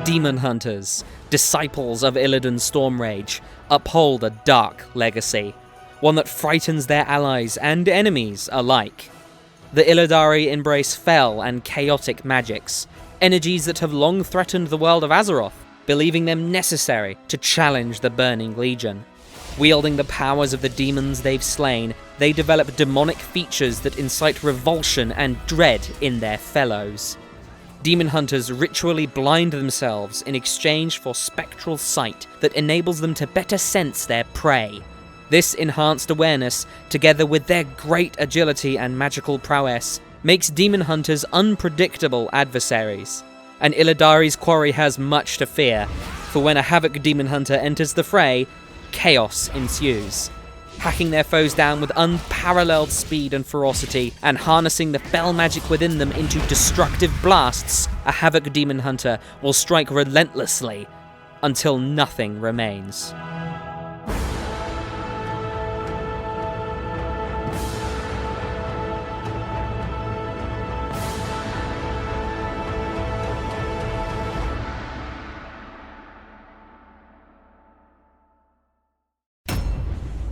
Demon Hunters, disciples of Illidan Stormrage, uphold a dark legacy, one that frightens their allies and enemies alike. The Illidari embrace fell and chaotic magics, energies that have long threatened the world of Azeroth, believing them necessary to challenge the Burning Legion. Wielding the powers of the demons they've slain, they develop demonic features that incite revulsion and dread in their fellows. Demon Hunters ritually blind themselves in exchange for spectral sight that enables them to better sense their prey. This enhanced awareness, together with their great agility and magical prowess, makes Demon Hunters unpredictable adversaries. And Illidari's quarry has much to fear, for when a Havoc Demon Hunter enters the fray, chaos ensues. Hacking their foes down with unparalleled speed and ferocity, and harnessing the fell magic within them into destructive blasts, a Havoc Demon Hunter will strike relentlessly until nothing remains.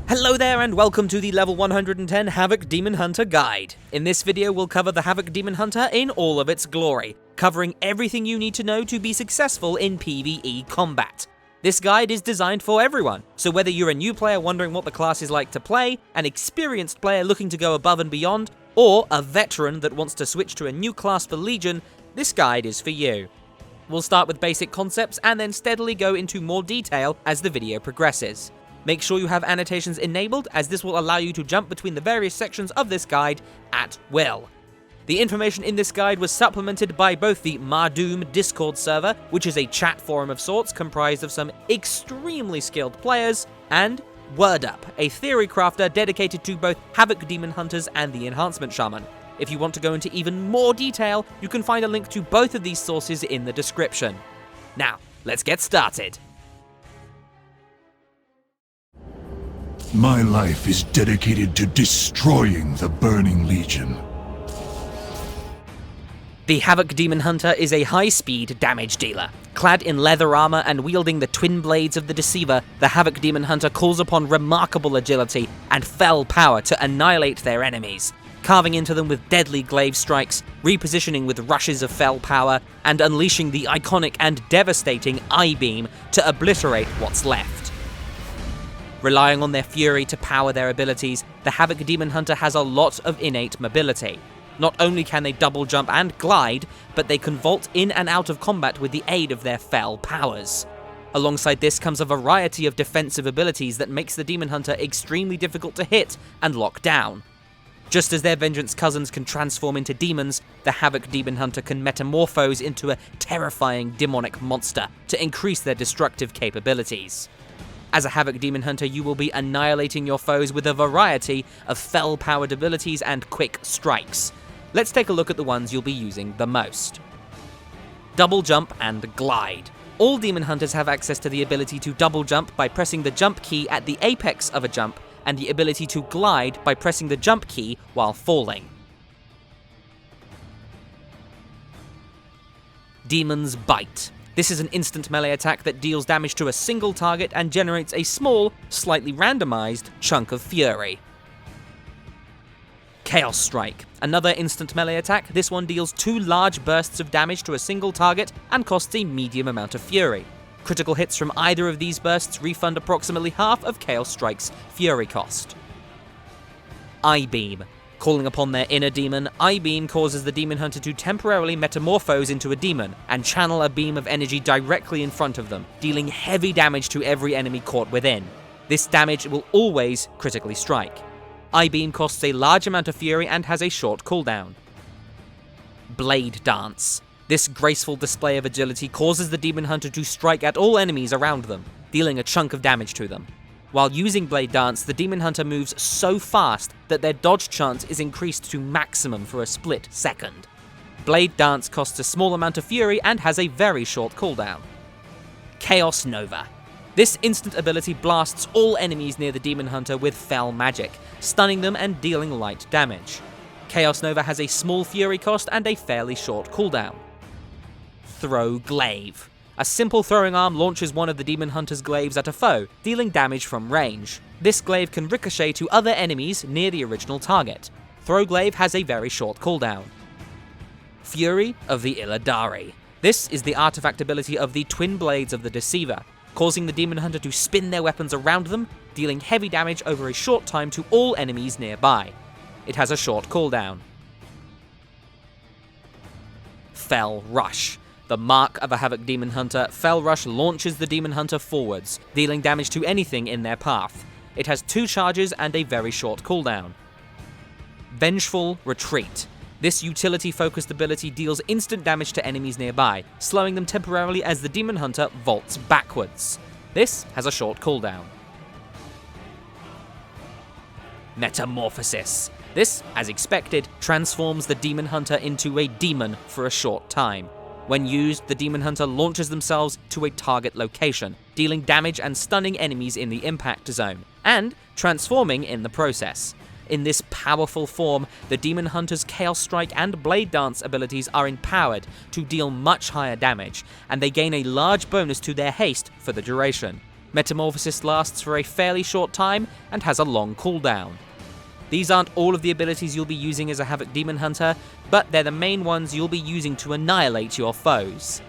Hello there and welcome to the level 110 Havoc Demon Hunter guide. In this video we'll cover the Havoc Demon Hunter in all of its glory, covering everything you need to know to be successful in PvE combat. This guide is designed for everyone, so whether you're a new player wondering what the class is like to play, an experienced player looking to go above and beyond, or a veteran that wants to switch to a new class for Legion, this guide is for you. We'll start with basic concepts and then steadily go into more detail as the video progresses. Make sure you have annotations enabled, as this will allow you to jump between the various sections of this guide at will. The information in this guide was supplemented by both the Mardoom Discord server, which is a chat forum of sorts comprised of some extremely skilled players, and WordUp, a theory crafter dedicated to both Havoc Demon Hunters and the Enhancement Shaman. If you want to go into even more detail, you can find a link to both of these sources in the description. Now, let's get started. My life is dedicated to destroying the Burning Legion. The Havoc Demon Hunter is a high-speed damage dealer. Clad in leather armor and wielding the twin blades of the Deceiver, the Havoc Demon Hunter calls upon remarkable agility and fell power to annihilate their enemies, carving into them with deadly glaive strikes, repositioning with rushes of fell power, and unleashing the iconic and devastating Eye Beam to obliterate what's left. Relying on their fury to power their abilities, the Havoc Demon Hunter has a lot of innate mobility. Not only can they double jump and glide, but they can vault in and out of combat with the aid of their fell powers. Alongside this comes a variety of defensive abilities that makes the Demon Hunter extremely difficult to hit and lock down. Just as their Vengeance cousins can transform into demons, the Havoc Demon Hunter can metamorphose into a terrifying demonic monster to increase their destructive capabilities. As a Havoc Demon Hunter, you will be annihilating your foes with a variety of fell-powered abilities and quick strikes. Let's take a look at the ones you'll be using the most. Double Jump and Glide. All Demon Hunters have access to the ability to double jump by pressing the jump key at the apex of a jump, and the ability to glide by pressing the jump key while falling. Demon's Bite. This is an instant melee attack that deals damage to a single target and generates a small, slightly randomized chunk of fury. Chaos Strike. Another instant melee attack, this one deals 2 large bursts of damage to a single target and costs a medium amount of fury. Critical hits from either of these bursts refund approximately half of Chaos Strike's fury cost. Eye Beam. Calling upon their inner demon, Eye Beam causes the Demon Hunter to temporarily metamorphose into a demon and channel a beam of energy directly in front of them, dealing heavy damage to every enemy caught within. This damage will always critically strike. Eye Beam costs a large amount of fury and has a short cooldown. Blade Dance. This graceful display of agility causes the Demon Hunter to strike at all enemies around them, dealing a chunk of damage to them. While using Blade Dance, the Demon Hunter moves so fast that their dodge chance is increased to maximum for a split second. Blade Dance costs a small amount of fury and has a very short cooldown. Chaos Nova. This instant ability blasts all enemies near the Demon Hunter with fell magic, stunning them and dealing light damage. Chaos Nova has a small fury cost and a fairly short cooldown. Throw Glaive. A simple throwing arm launches one of the Demon Hunter's glaives at a foe, dealing damage from range. This glaive can ricochet to other enemies near the original target. Throw glaive has a very short cooldown. Fury of the Illidari. This is the artifact ability of the Twin Blades of the Deceiver, causing the Demon Hunter to spin their weapons around them, dealing heavy damage over a short time to all enemies nearby. It has a short cooldown. Fell Rush. The mark of a Havoc Demon Hunter, Fell Rush launches the Demon Hunter forwards, dealing damage to anything in their path. It has 2 charges and a very short cooldown. Vengeful Retreat. This utility-focused ability deals instant damage to enemies nearby, slowing them temporarily as the Demon Hunter vaults backwards. This has a short cooldown. Metamorphosis. This, as expected, transforms the Demon Hunter into a demon for a short time. When used, the Demon Hunter launches themselves to a target location, dealing damage and stunning enemies in the impact zone, and transforming in the process. In this powerful form, the Demon Hunter's Chaos Strike and Blade Dance abilities are empowered to deal much higher damage, and they gain a large bonus to their haste for the duration. Metamorphosis lasts for a fairly short time and has a long cooldown. These aren't all of the abilities you'll be using as a Havoc Demon Hunter, but they're the main ones you'll be using to annihilate your foes.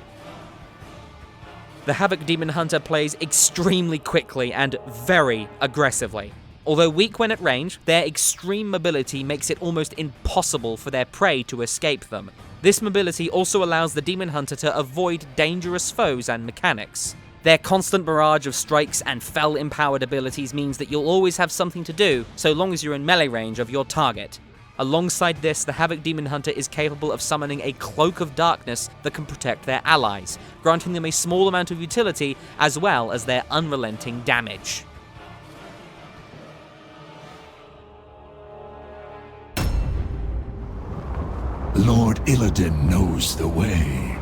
The Havoc Demon Hunter plays extremely quickly and very aggressively. Although weak when at range, their extreme mobility makes it almost impossible for their prey to escape them. This mobility also allows the Demon Hunter to avoid dangerous foes and mechanics. Their constant barrage of strikes and fell-empowered abilities means that you'll always have something to do, so long as you're in melee range of your target. Alongside this, the Havoc Demon Hunter is capable of summoning a Cloak of Darkness that can protect their allies, granting them a small amount of utility as well as their unrelenting damage. Lord Illidan knows the way.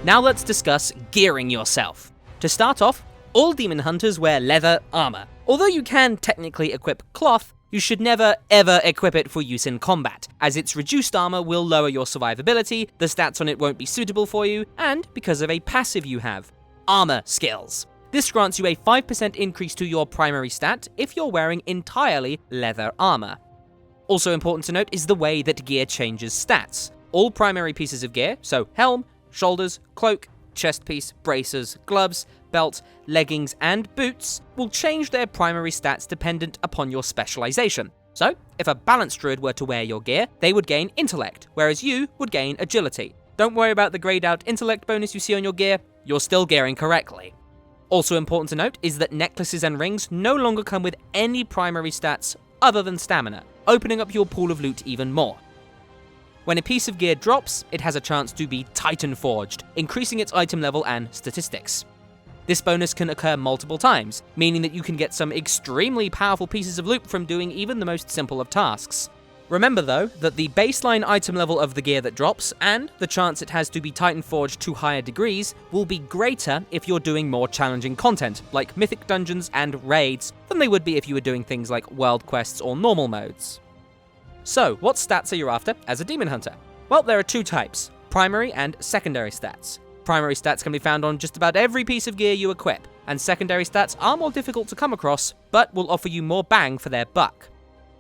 Now let's discuss gearing yourself. To start off, all Demon Hunters wear leather armor. Although you can technically equip cloth, you should never ever equip it for use in combat, as its reduced armor will lower your survivability, the stats on it won't be suitable for you, and because of a passive you have, Armor Skills. This grants you a 5% increase to your primary stat if you're wearing entirely leather armor. Also important to note is the way that gear changes stats. All primary pieces of gear, so helm, shoulders, cloak, chest piece, bracers, gloves, belt, leggings, and boots, will change their primary stats dependent upon your specialization. So, if a balanced druid were to wear your gear, they would gain intellect, whereas you would gain agility. Don't worry about the grayed out intellect bonus you see on your gear, you're still gearing correctly. Also important to note is that necklaces and rings no longer come with any primary stats other than stamina, opening up your pool of loot even more. When a piece of gear drops, it has a chance to be Titan Forged, increasing its item level and statistics. This bonus can occur multiple times, meaning that you can get some extremely powerful pieces of loot from doing even the most simple of tasks. Remember though, that the baseline item level of the gear that drops, and the chance it has to be Titan Forged to higher degrees, will be greater if you're doing more challenging content, like mythic dungeons and raids, than they would be if you were doing things like world quests or normal modes. So, what stats are you after as a Demon Hunter? Well, there are 2 types, primary and secondary stats. Primary stats can be found on just about every piece of gear you equip, and secondary stats are more difficult to come across, but will offer you more bang for their buck.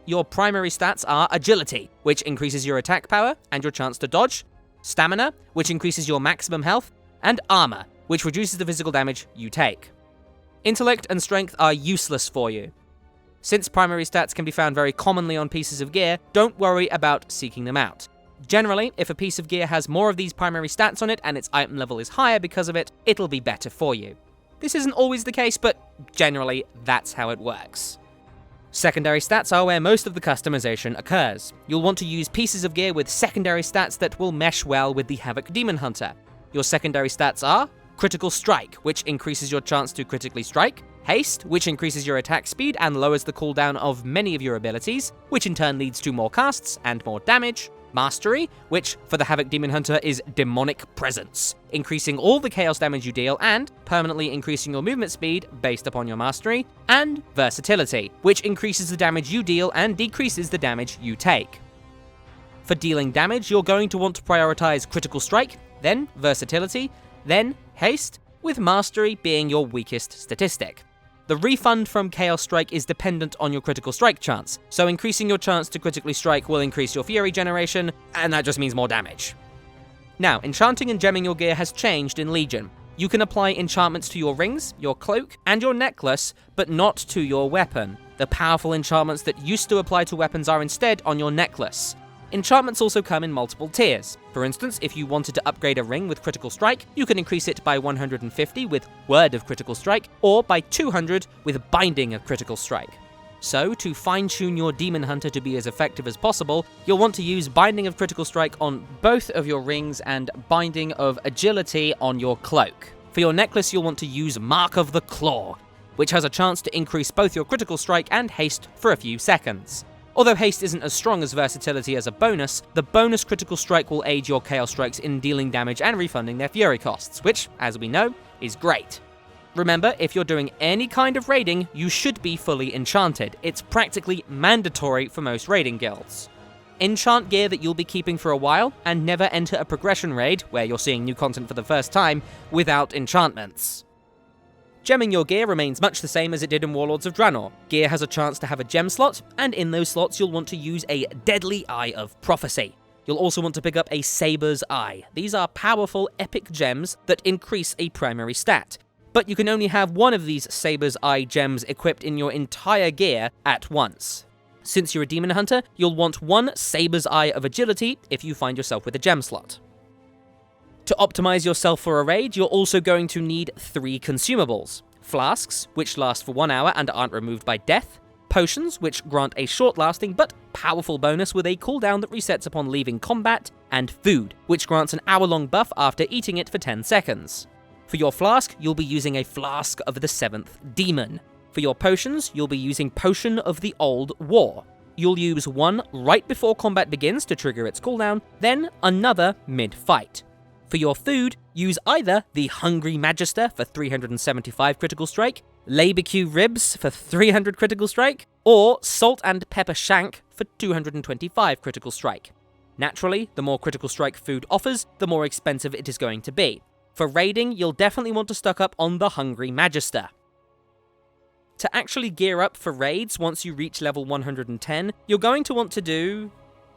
Your primary stats are agility, which increases your attack power and your chance to dodge, stamina, which increases your maximum health, and armor, which reduces the physical damage you take. Intellect and strength are useless for you. Since primary stats can be found very commonly on pieces of gear, don't worry about seeking them out. Generally, if a piece of gear has more of these primary stats on it and its item level is higher because of it, it'll be better for you. This isn't always the case, but generally, that's how it works. Secondary stats are where most of the customization occurs. You'll want to use pieces of gear with secondary stats that will mesh well with the Havoc Demon Hunter. Your secondary stats are Critical Strike, which increases your chance to critically strike, Haste, which increases your attack speed and lowers the cooldown of many of your abilities, which in turn leads to more casts and more damage, Mastery, which for the Havoc Demon Hunter is Demonic Presence, increasing all the chaos damage you deal and permanently increasing your movement speed based upon your mastery, and Versatility, which increases the damage you deal and decreases the damage you take. For dealing damage, you're going to want to prioritize Critical Strike, then Versatility, then Haste, with Mastery being your weakest statistic. The refund from Chaos Strike is dependent on your Critical Strike chance, so increasing your chance to critically strike will increase your Fury generation, and that just means more damage. Now, enchanting and gemming your gear has changed in Legion. You can apply enchantments to your rings, your cloak, and your necklace, but not to your weapon. The powerful enchantments that used to apply to weapons are instead on your necklace. Enchantments also come in multiple tiers. For instance, if you wanted to upgrade a ring with Critical Strike, you can increase it by 150 with Word of Critical Strike, or by 200 with Binding of Critical Strike. So, to fine-tune your Demon Hunter to be as effective as possible, you'll want to use Binding of Critical Strike on both of your rings and Binding of Agility on your cloak. For your necklace, you'll want to use Mark of the Claw, which has a chance to increase both your Critical Strike and Haste for a few seconds. Although Haste isn't as strong as Versatility as a bonus, the bonus Critical Strike will aid your Chaos Strikes in dealing damage and refunding their Fury costs, which, as we know, is great. Remember, if you're doing any kind of raiding, you should be fully enchanted. It's practically mandatory for most raiding guilds. Enchant gear that you'll be keeping for a while, and never enter a progression raid, where you're seeing new content for the first time, without enchantments. Gemming your gear remains much the same as it did in Warlords of Draenor. Gear has a chance to have a gem slot, and in those slots you'll want to use a Deadly Eye of Prophecy. You'll also want to pick up a Saber's Eye. These are powerful, epic gems that increase a primary stat. But you can only have one of these Saber's Eye gems equipped in your entire gear at once. Since you're a Demon Hunter, you'll want one Saber's Eye of Agility if you find yourself with a gem slot. To optimize yourself for a raid, you're also going to need 3 consumables. Flasks, which last for 1 hour and aren't removed by death. Potions, which grant a short-lasting but powerful bonus with a cooldown that resets upon leaving combat. And food, which grants an hour-long buff after eating it for 10 seconds. For your flask, you'll be using a Flask of the 7th Demon. For your potions, you'll be using Potion of the Old War. You'll use one right before combat begins to trigger its cooldown, then another mid-fight. For your food, use either the Hungry Magister for 375 Critical Strike, Labecue Ribs for 300 Critical Strike, or Salt and Pepper Shank for 225 Critical Strike. Naturally, the more Critical Strike food offers, the more expensive it is going to be. For raiding, you'll definitely want to stock up on the Hungry Magister. To actually gear up for raids once you reach level 110, you're going to want to do,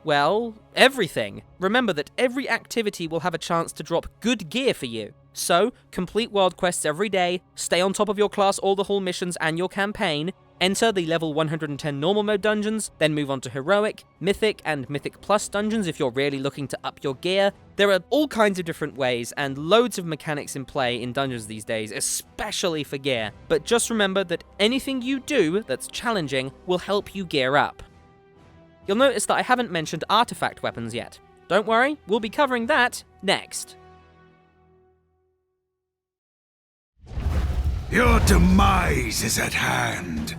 well, everything. Remember that every activity will have a chance to drop good gear for you. So, complete world quests every day, stay on top of your class all the whole missions and your campaign, enter the level 110 normal mode dungeons, then move on to heroic, mythic, and mythic plus dungeons if you're really looking to up your gear. There are all kinds of different ways and loads of mechanics in play in dungeons these days, especially for gear. But just remember that anything you do that's challenging will help you gear up. You'll notice that I haven't mentioned artifact weapons yet. Don't worry, we'll be covering that next. Your demise is at hand.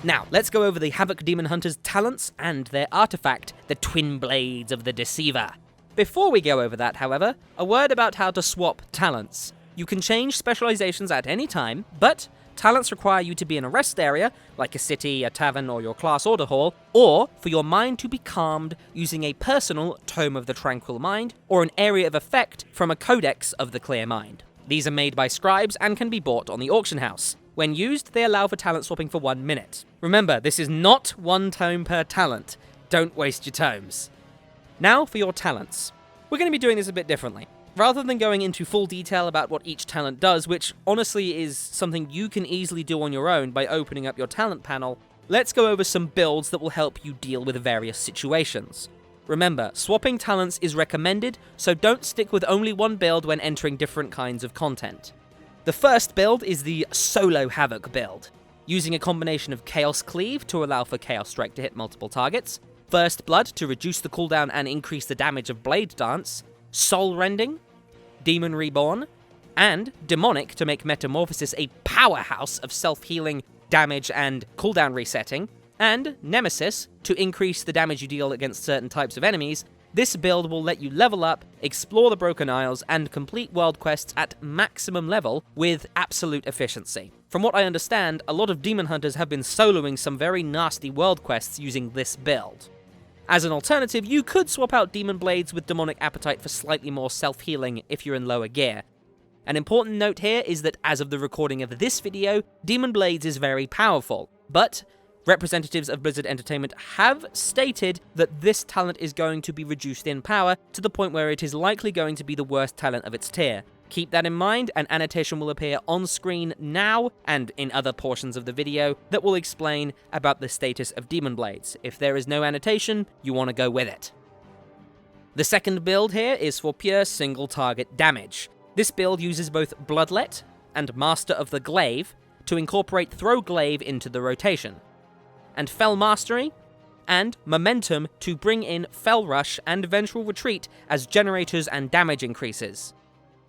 Now, let's go over the Havoc Demon Hunter's talents and their artifact, the Twin Blades of the Deceiver. Before we go over that, however, a word about how to swap talents. You can change specializations at any time, but talents require you to be in a rest area, like a city, a tavern, or your class order hall, or for your mind to be calmed using a personal Tome of the Tranquil Mind, or an area of effect from a Codex of the Clear Mind. These are made by scribes and can be bought on the auction house. When used, they allow for talent swapping for 1 minute. Remember, this is not 1 tome per talent. Don't waste your tomes. Now for your talents. We're going to be doing this a bit differently. Rather than going into full detail about what each talent does, which honestly is something you can easily do on your own by opening up your talent panel, let's go over some builds that will help you deal with various situations. Remember, swapping talents is recommended, so don't stick with only one build when entering different kinds of content. The first build is the Solo Havoc build, using a combination of Chaos Cleave to allow for Chaos Strike to hit multiple targets, First Blood to reduce the cooldown and increase the damage of Blade Dance, Soul Rending, Demon Reborn, and Demonic to make Metamorphosis a powerhouse of self-healing, damage, and cooldown resetting, and Nemesis to increase the damage you deal against certain types of enemies. This build will let you level up, explore the Broken Isles, and complete world quests at maximum level with absolute efficiency. From what I understand, a lot of Demon Hunters have been soloing some very nasty world quests using this build. As an alternative, you could swap out Demon Blades with Demonic Appetite for slightly more self-healing if you're in lower gear. An important note here is that as of the recording of this video, Demon Blades is very powerful, but representatives of Blizzard Entertainment have stated that this talent is going to be reduced in power to the point where it is likely going to be the worst talent of its tier. Keep that in mind, an annotation will appear on screen now and in other portions of the video that will explain about the status of Demon Blades. If there is no annotation, you want to go with it. The second build here is for pure single target damage. This build uses both Bloodlet and Master of the Glaive to incorporate Throw Glaive into the rotation, and Fel Mastery and Momentum to bring in Fel Rush and Vengeful Retreat as generators and damage increases.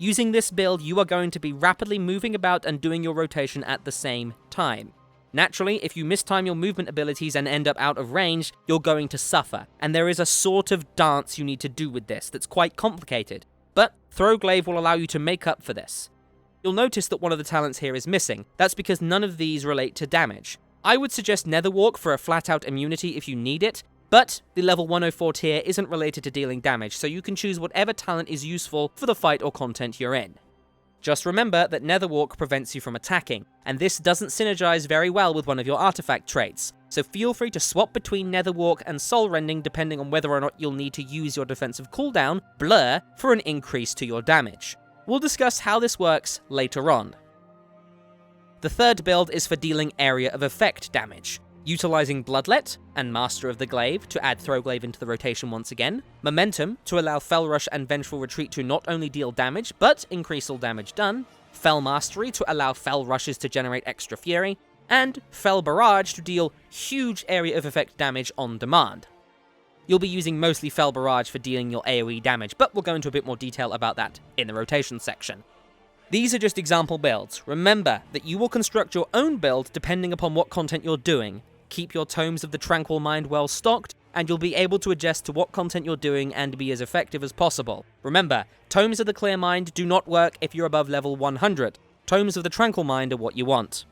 Using this build, you are going to be rapidly moving about and doing your rotation at the same time. Naturally, if you mistime your movement abilities and end up out of range, you're going to suffer, and there is a sort of dance you need to do with this that's quite complicated, but Throw Glaive will allow you to make up for this. You'll notice that one of the talents here is missing. That's because none of these relate to damage. I would suggest Netherwalk for a flat-out immunity if you need it, but the level 104 tier isn't related to dealing damage, so you can choose whatever talent is useful for the fight or content you're in. Just remember that Netherwalk prevents you from attacking, and this doesn't synergize very well with one of your artifact traits, so feel free to swap between Netherwalk and Soul Rending depending on whether or not you'll need to use your defensive cooldown, Blur, for an increase to your damage. We'll discuss how this works later on. The third build is for dealing area of effect damage, utilizing Bloodlet and Master of the Glaive to add Throw Glaive into the rotation once again, Momentum to allow Fel Rush and Vengeful Retreat to not only deal damage, but increase all damage done, Fel Mastery to allow Fel Rushes to generate extra fury, and Fel Barrage to deal huge area of effect damage on demand. You'll be using mostly Fel Barrage for dealing your AoE damage, but we'll go into a bit more detail about that in the rotation section. These are just example builds. Remember that you will construct your own build depending upon what content you're doing. Keep your Tomes of the Tranquil Mind well stocked, and you'll be able to adjust to what content you're doing and be as effective as possible. Remember, Tomes of the Clear Mind do not work if you're above level 100. Tomes of the Tranquil Mind are what you want.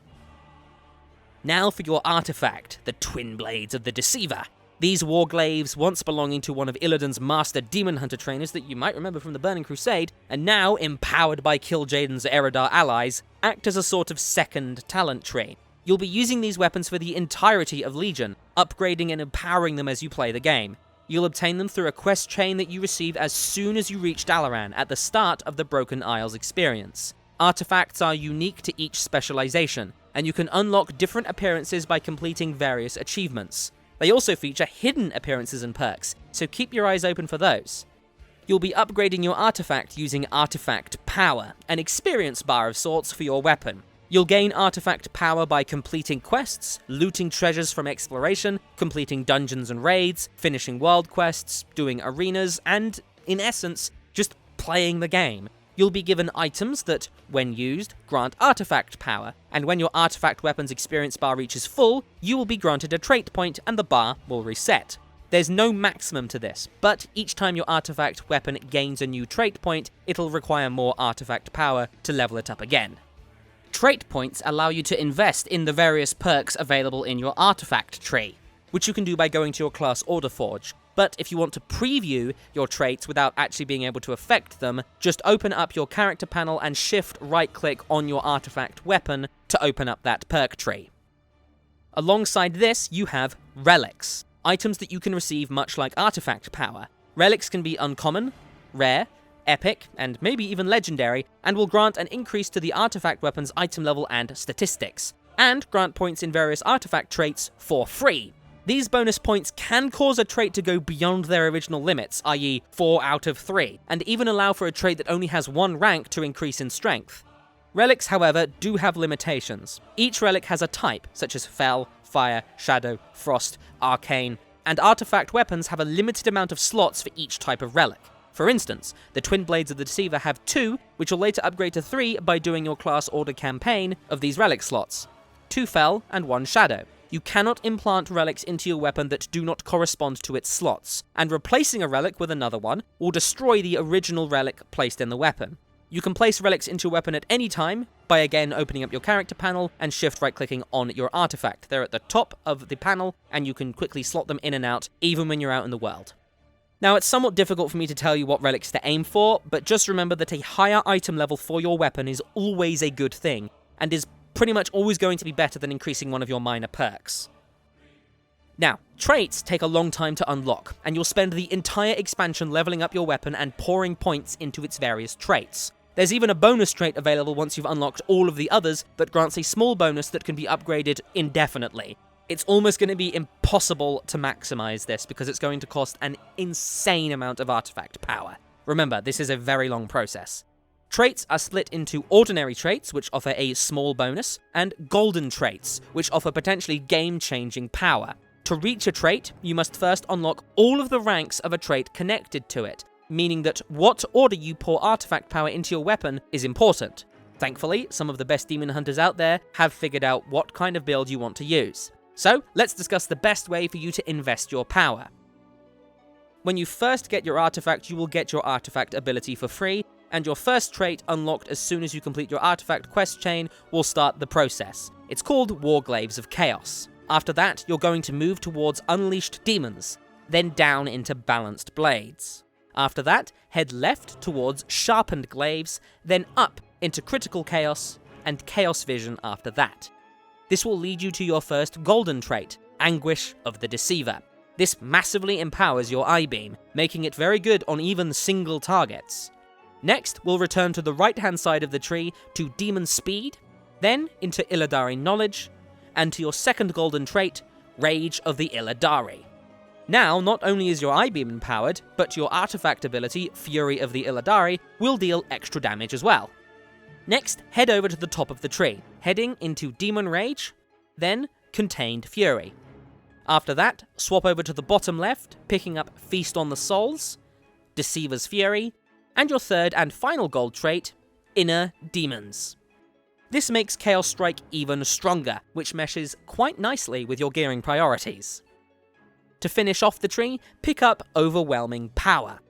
Now for your artifact, the Twin Blades of the Deceiver. These Warglaives, once belonging to one of Illidan's master demon hunter trainers that you might remember from the Burning Crusade, and now empowered by Kil'jaeden's Eredar allies, act as a sort of second talent tree. You'll be using these weapons for the entirety of Legion, upgrading and empowering them as you play the game. You'll obtain them through a quest chain that you receive as soon as you reach Dalaran at the start of the Broken Isles experience. Artifacts are unique to each specialization, and you can unlock different appearances by completing various achievements. They also feature hidden appearances and perks, so keep your eyes open for those. You'll be upgrading your artifact using Artifact Power, an experience bar of sorts for your weapon. You'll gain Artifact Power by completing quests, looting treasures from exploration, completing dungeons and raids, finishing world quests, doing arenas, and, in essence, just playing the game. You'll be given items that, when used, grant Artifact Power, and when your Artifact Weapon's experience bar reaches full, you will be granted a trait point and the bar will reset. There's no maximum to this, but each time your Artifact Weapon gains a new trait point, it'll require more Artifact Power to level it up again. Trait points allow you to invest in the various perks available in your artifact tree, which you can do by going to your class Order Forge. But if you want to preview your traits without actually being able to affect them, just open up your character panel and shift right-click on your artifact weapon to open up that perk tree. Alongside this, you have relics, items that you can receive much like artifact power. Relics can be uncommon, rare, epic, and maybe even legendary, and will grant an increase to the artifact weapon's item level and statistics, and grant points in various artifact traits for free. These bonus points can cause a trait to go beyond their original limits, i.e. 4 out of 3, and even allow for a trait that only has 1 rank to increase in strength. Relics, however, do have limitations. Each relic has a type, such as Fel, Fire, Shadow, Frost, Arcane, and artifact weapons have a limited amount of slots for each type of relic. For instance, the Twin Blades of the Deceiver have 2, which will later upgrade to 3 by doing your class order campaign of these relic slots. 2 Fel and 1 Shadow. You cannot implant relics into your weapon that do not correspond to its slots, and replacing a relic with another one will destroy the original relic placed in the weapon. You can place relics into your weapon at any time by again opening up your character panel and shift right clicking on your artifact. They're at the top of the panel and you can quickly slot them in and out even when you're out in the world. Now, it's somewhat difficult for me to tell you what relics to aim for, but just remember that a higher item level for your weapon is always a good thing, and is pretty much always going to be better than increasing one of your minor perks. Now, traits take a long time to unlock, and you'll spend the entire expansion leveling up your weapon and pouring points into its various traits. There's even a bonus trait available once you've unlocked all of the others that grants a small bonus that can be upgraded indefinitely. It's almost going to be impossible to maximize this because it's going to cost an insane amount of artifact power. Remember, this is a very long process. Traits are split into ordinary traits, which offer a small bonus, and golden traits, which offer potentially game-changing power. To reach a trait, you must first unlock all of the ranks of a trait connected to it, meaning that what order you pour artifact power into your weapon is important. Thankfully, some of the best demon hunters out there have figured out what kind of build you want to use. So, let's discuss the best way for you to invest your power. When you first get your artifact, you will get your artifact ability for free, and your first trait, unlocked as soon as you complete your artifact quest chain, will start the process. It's called Warglaves of Chaos. After that, you're going to move towards Unleashed Demons, then down into Balanced Blades. After that, head left towards Sharpened Glaives, then up into Critical Chaos, and Chaos Vision after that. This will lead you to your first golden trait, Anguish of the Deceiver. This massively empowers your I-beam, making it very good on even single targets. Next, we'll return to the right-hand side of the tree to Demon Speed, then into Illidari Knowledge, and to your second golden trait, Rage of the Illidari. Now, not only is your I-beam empowered, but your artifact ability, Fury of the Illidari, will deal extra damage as well. Next, head over to the top of the tree, heading into Demon Rage, then Contained Fury. After that, swap over to the bottom left, picking up Feast on the Souls, Deceiver's Fury, and your third and final gold trait, Inner Demons. This makes Chaos Strike even stronger, which meshes quite nicely with your gearing priorities. To finish off the tree, pick up Overwhelming Power.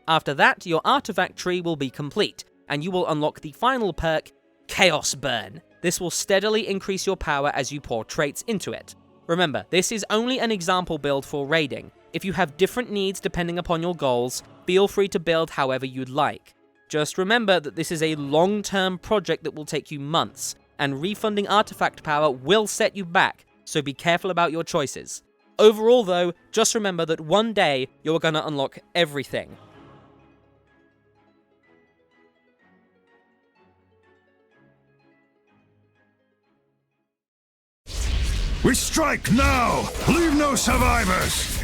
After that, your artifact tree will be complete, and you will unlock the final perk, Chaos Burn. This will steadily increase your power as you pour traits into it. Remember, this is only an example build for raiding. If you have different needs depending upon your goals, feel free to build however you'd like. Just remember that this is a long-term project that will take you months, and refunding artifact power will set you back, so be careful about your choices. Overall though, just remember that one day you're gonna unlock everything. We strike now! Leave no survivors!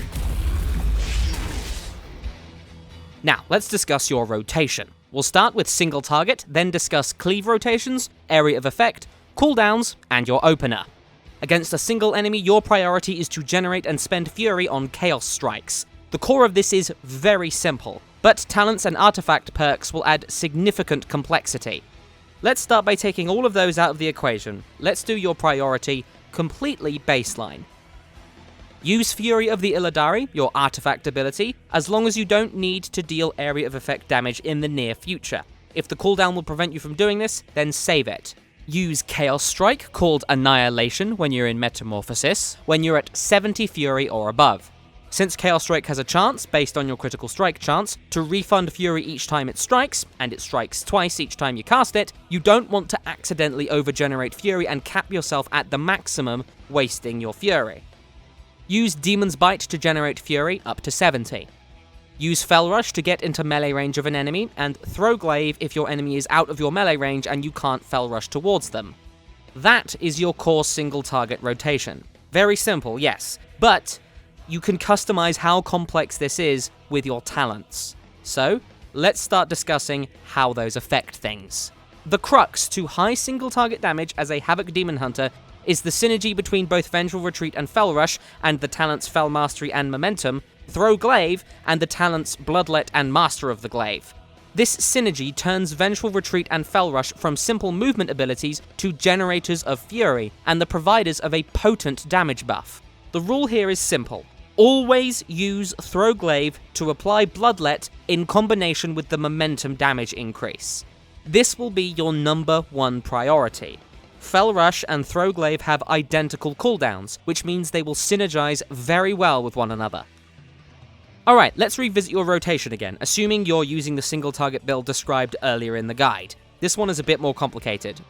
Now, let's discuss your rotation. We'll start with single target, then discuss cleave rotations, area of effect, cooldowns, and your opener. Against a single enemy, your priority is to generate and spend fury on Chaos Strikes. The core of this is very simple, but talents and artifact perks will add significant complexity. Let's start by taking all of those out of the equation. Let's do your priority completely baseline. Use Fury of the Illidari, your artifact ability, as long as you don't need to deal area of effect damage in the near future. If the cooldown will prevent you from doing this, then save it. Use Chaos Strike, called Annihilation, when you're in Metamorphosis, when you're at 70 Fury or above. Since Chaos Strike has a chance, based on your critical strike chance, to refund Fury each time it strikes, and it strikes twice each time you cast it, you don't want to accidentally overgenerate Fury and cap yourself at the maximum, wasting your Fury. Use Demon's Bite to generate Fury up to 70. Use Fell Rush to get into melee range of an enemy, and throw Glaive if your enemy is out of your melee range and you can't Fell Rush towards them. That is your core single target rotation. Very simple, yes, but you can customize how complex this is with your talents. So, let's start discussing how those affect things. The crux to high single target damage as a Havoc Demon Hunter is the synergy between both Vengeful Retreat and Fell Rush, and the talents Fell Mastery and Momentum, Throw Glaive, and the talents Bloodlet and Master of the Glaive. This synergy turns Vengeful Retreat and Fell Rush from simple movement abilities to generators of fury, and the providers of a potent damage buff. The rule here is simple. Always use Throw Glaive to apply Bloodlet in combination with the Momentum damage increase. This will be your number one priority. Fel Rush and Throwglaive have identical cooldowns, which means they will synergize very well with one another. Alright, let's revisit your rotation again, assuming you're using the single target build described earlier in the guide. This one is a bit more complicated.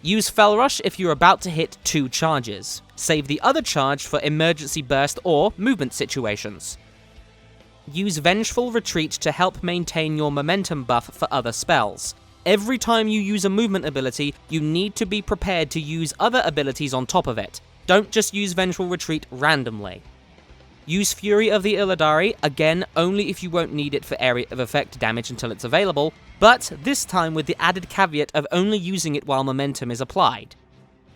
Use Fel Rush if you're about to hit 2 charges. Save the other charge for emergency burst or movement situations. Use Vengeful Retreat to help maintain your momentum buff for other spells. Every time you use a movement ability, you need to be prepared to use other abilities on top of it. Don't just use Vengeful Retreat randomly. Use Fury of the Illidari, again only if you won't need it for area of effect damage until it's available, but this time with the added caveat of only using it while momentum is applied.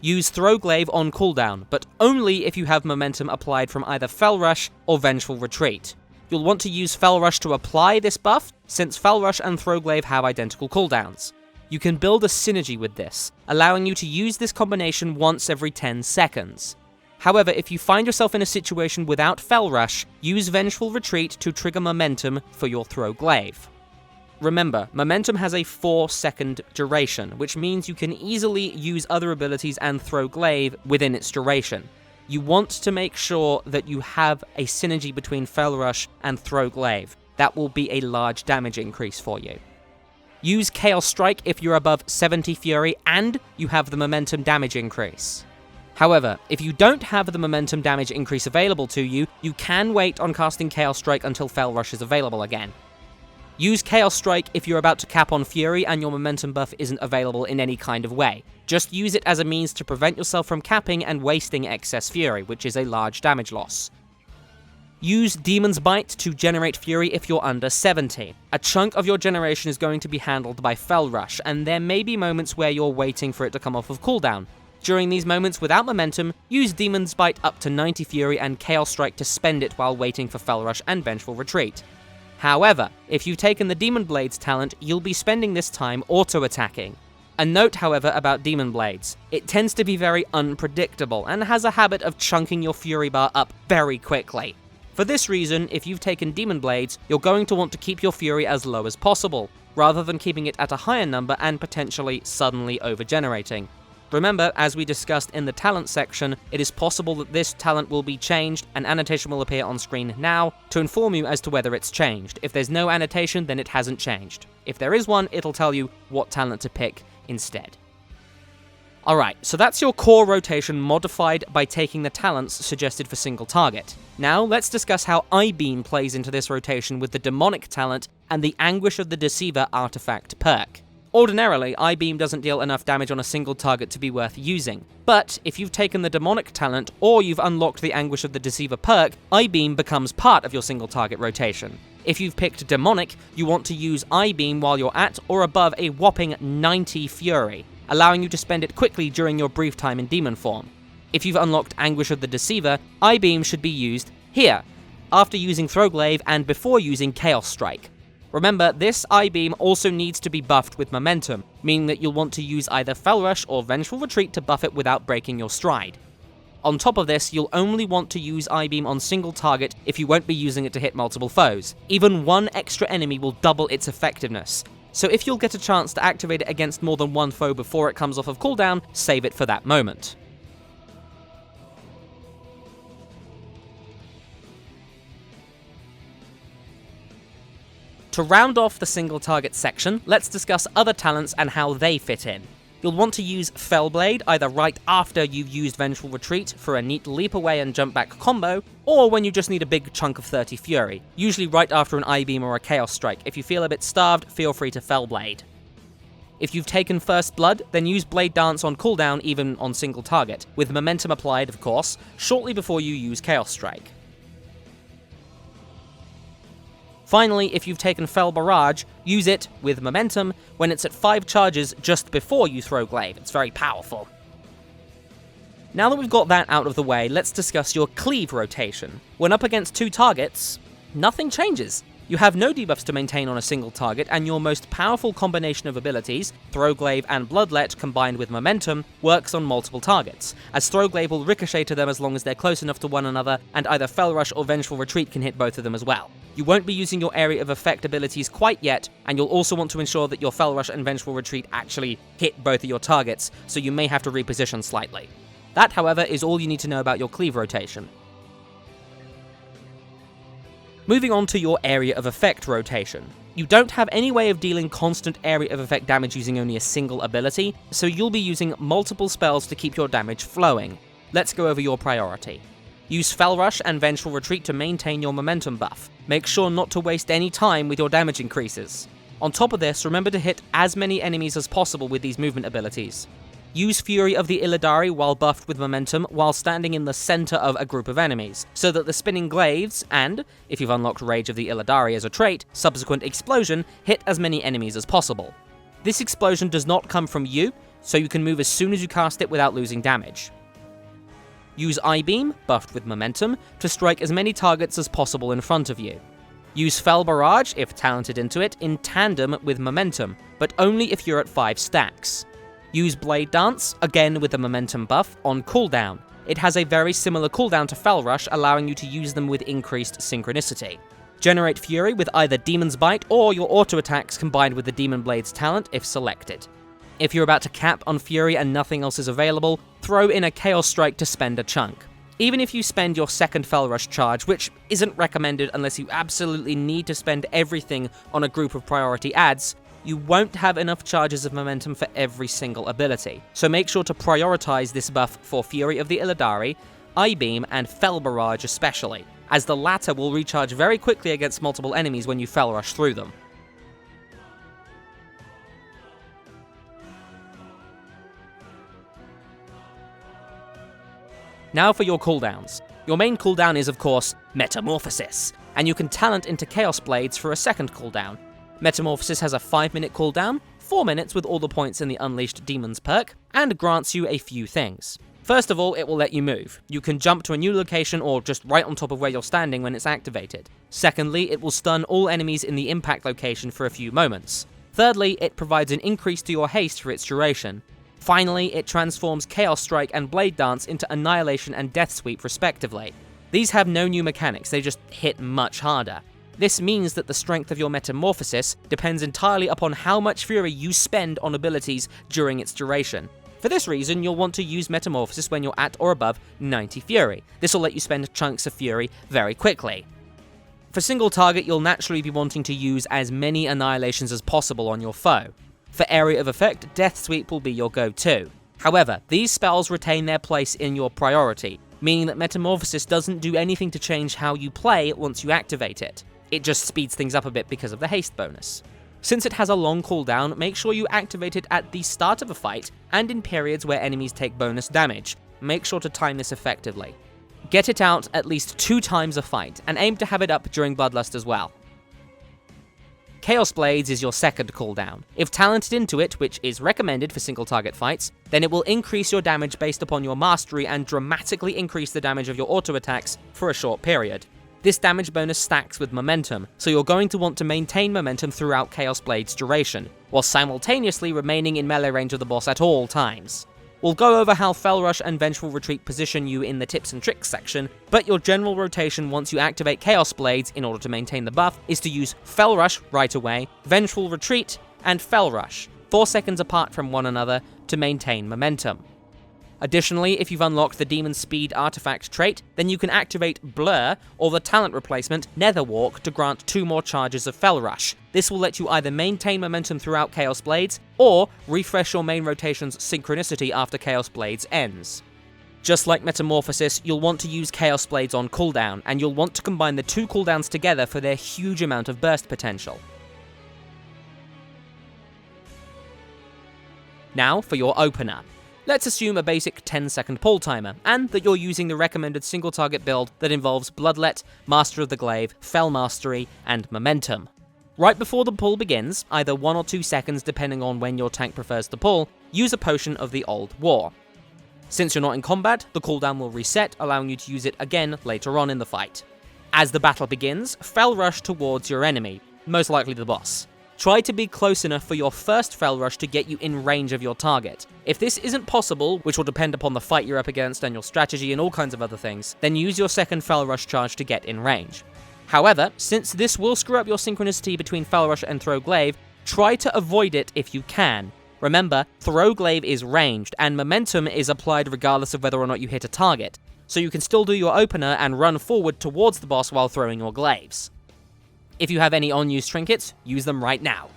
Use Throwglaive on cooldown, but only if you have momentum applied from either Fel Rush or Vengeful Retreat. You'll want to use Fel Rush to apply this buff, since Fel Rush and Throwglaive have identical cooldowns. You can build a synergy with this, allowing you to use this combination once every 10 seconds. However, if you find yourself in a situation without Fel Rush, use Vengeful Retreat to trigger momentum for your Throwglaive. Remember, momentum has a 4-second duration, which means you can easily use other abilities and Throwglaive within its duration. You want to make sure that you have a synergy between Fel Rush and Throwglaive. That will be a large damage increase for you. Use Chaos Strike if you're above 70 Fury and you have the momentum damage increase. However, if you don't have the momentum damage increase available to you, you can wait on casting Chaos Strike until Fel Rush is available again. Use Chaos Strike if you're about to cap on Fury and your momentum buff isn't available in any kind of way. Just use it as a means to prevent yourself from capping and wasting excess Fury, which is a large damage loss. Use Demon's Bite to generate Fury if you're under 70. A chunk of your generation is going to be handled by Fel Rush, and there may be moments where you're waiting for it to come off of cooldown. During these moments without momentum, use Demon's Bite up to 90 Fury and Chaos Strike to spend it while waiting for Fel Rush and Vengeful Retreat. However, if you've taken the Demon Blades talent, you'll be spending this time auto-attacking. A note, however, about Demon Blades. It tends to be very unpredictable, and has a habit of chunking your Fury bar up very quickly. For this reason, if you've taken Demon Blades, you're going to want to keep your Fury as low as possible, rather than keeping it at a higher number and potentially suddenly over-generating. Remember, as we discussed in the talent section, it is possible that this talent will be changed. An annotation will appear on screen now to inform you as to whether it's changed. If there's no annotation, then it hasn't changed. If there is one, it'll tell you what talent to pick instead. Alright, so that's your core rotation modified by taking the talents suggested for single target. Now, let's discuss how Eye-Beam plays into this rotation with the Demonic talent and the Anguish of the Deceiver artifact perk. Ordinarily, Eye-Beam doesn't deal enough damage on a single target to be worth using, but if you've taken the Demonic talent or you've unlocked the Anguish of the Deceiver perk, Eye-Beam becomes part of your single target rotation. If you've picked Demonic, you want to use Eye-Beam while you're at or above a whopping 90 Fury, allowing you to spend it quickly during your brief time in demon form. If you've unlocked Anguish of the Deceiver, Eye-Beam should be used here, after using Throwglaive and before using Chaos Strike. Remember, this Eye-Beam also needs to be buffed with momentum, meaning that you'll want to use either Fel Rush or Vengeful Retreat to buff it without breaking your stride. On top of this, you'll only want to use Eye-Beam on single target if you won't be using it to hit multiple foes. Even one extra enemy will double its effectiveness. So if you'll get a chance to activate it against more than one foe before it comes off of cooldown, save it for that moment. To round off the single target section, let's discuss other talents and how they fit in. You'll want to use Fellblade either right after you've used Vengeful Retreat for a neat leap away and jump back combo, or when you just need a big chunk of 30 Fury, usually right after an Eye-Beam or a Chaos Strike. If you feel a bit starved, feel free to Fellblade. If you've taken First Blood, then use Blade Dance on cooldown even on single target, with momentum applied, of course, shortly before you use Chaos Strike. Finally, if you've taken Fel Barrage, use it, with momentum, when it's at 5 charges just before you throw Glaive. It's very powerful. Now that we've got that out of the way, let's discuss your Cleave rotation. When up against 2 targets, nothing changes. You have no debuffs to maintain on a single target, and your most powerful combination of abilities, Throwglaive and Bloodlet combined with momentum, works on multiple targets, as Throwglaive will ricochet to them as long as they're close enough to one another, and either Fel Rush or Vengeful Retreat can hit both of them as well. You won't be using your area of effect abilities quite yet, and you'll also want to ensure that your Fel Rush and Vengeful Retreat actually hit both of your targets, so you may have to reposition slightly. That, however, is all you need to know about your cleave rotation. Moving on to your area of effect rotation. You don't have any way of dealing constant area of effect damage using only a single ability, so you'll be using multiple spells to keep your damage flowing. Let's go over your priority. Use Fel Rush and Vengeful Retreat to maintain your momentum buff. Make sure not to waste any time with your damage increases. On top of this, remember to hit as many enemies as possible with these movement abilities. Use Fury of the Illidari while buffed with momentum while standing in the center of a group of enemies, so that the spinning glaives and, if you've unlocked Rage of the Illidari as a trait, subsequent explosion hit as many enemies as possible. This explosion does not come from you, so you can move as soon as you cast it without losing damage. Use I-Beam, buffed with momentum, to strike as many targets as possible in front of you. Use Fel Barrage, if talented into it, in tandem with momentum, but only if you're at 5 stacks. Use Blade Dance, again with a momentum buff, on cooldown. It has a very similar cooldown to Fel Rush, allowing you to use them with increased synchronicity. Generate Fury with either Demon's Bite or your auto attacks combined with the Demon Blade's talent if selected. If you're about to cap on Fury and nothing else is available, throw in a Chaos Strike to spend a chunk. Even if you spend your second Fel Rush charge, which isn't recommended unless you absolutely need to spend everything on a group of priority adds, you won't have enough charges of momentum for every single ability, so make sure to prioritize this buff for Fury of the Illidari, I-Beam, and Fel Barrage especially, as the latter will recharge very quickly against multiple enemies when you Fel Rush through them. Now for your cooldowns. Your main cooldown is, of course, Metamorphosis, and you can talent into Chaos Blades for a second cooldown. Metamorphosis has a 5-minute cooldown, 4 minutes with all the points in the Unleashed Demons perk, and grants you a few things. First of all, it will let you move. You can jump to a new location or just right on top of where you're standing when it's activated. Secondly, it will stun all enemies in the impact location for a few moments. Thirdly, it provides an increase to your haste for its duration. Finally, it transforms Chaos Strike and Blade Dance into Annihilation and Death Sweep respectively. These have no new mechanics, they just hit much harder. This means that the strength of your Metamorphosis depends entirely upon how much Fury you spend on abilities during its duration. For this reason, you'll want to use Metamorphosis when you're at or above 90 Fury. This will let you spend chunks of Fury very quickly. For single target, you'll naturally be wanting to use as many Annihilations as possible on your foe. For area of effect, Death Sweep will be your go-to. However, these spells retain their place in your priority, meaning that Metamorphosis doesn't do anything to change how you play once you activate it. It just speeds things up a bit because of the haste bonus. Since it has a long cooldown, make sure you activate it at the start of a fight and in periods where enemies take bonus damage. Make sure to time this effectively. Get it out at least 2 times a fight, and aim to have it up during Bloodlust as well. Chaos Blades is your second cooldown. If talented into it, which is recommended for single target fights, then it will increase your damage based upon your mastery and dramatically increase the damage of your auto attacks for a short period. This damage bonus stacks with momentum, so you're going to want to maintain momentum throughout Chaos Blade's duration, while simultaneously remaining in melee range of the boss at all times. We'll go over how Fel Rush and Vengeful Retreat position you in the tips and tricks section, but your general rotation once you activate Chaos Blades in order to maintain the buff is to use Fel Rush right away, Vengeful Retreat, and Fel Rush, 4 seconds apart from one another to maintain momentum. Additionally, if you've unlocked the Demon Speed artifact trait, then you can activate Blur or the talent replacement Netherwalk to grant 2 more charges of Fel Rush. This will let you either maintain momentum throughout Chaos Blades, or refresh your main rotation's synchronicity after Chaos Blades ends. Just like Metamorphosis, you'll want to use Chaos Blades on cooldown, and you'll want to combine the 2 cooldowns together for their huge amount of burst potential. Now for your opener. Let's assume a basic 10-second pull timer, and that you're using the recommended single target build that involves Bloodlet, Master of the Glaive, Fel Mastery, and Momentum. Right before the pull begins, either 1 or 2 seconds depending on when your tank prefers to pull, use a potion of the Old War. Since you're not in combat, the cooldown will reset, allowing you to use it again later on in the fight. As the battle begins, Fel Rush towards your enemy, most likely the boss. Try to be close enough for your first Fel Rush to get you in range of your target. If this isn't possible, which will depend upon the fight you're up against and your strategy and all kinds of other things, then use your second Fel Rush charge to get in range. However, since this will screw up your synchronicity between Fel Rush and Throw Glaive, try to avoid it if you can. Remember, Throw Glaive is ranged, and momentum is applied regardless of whether or not you hit a target, so you can still do your opener and run forward towards the boss while throwing your glaives. If you have any unused trinkets, use them right now.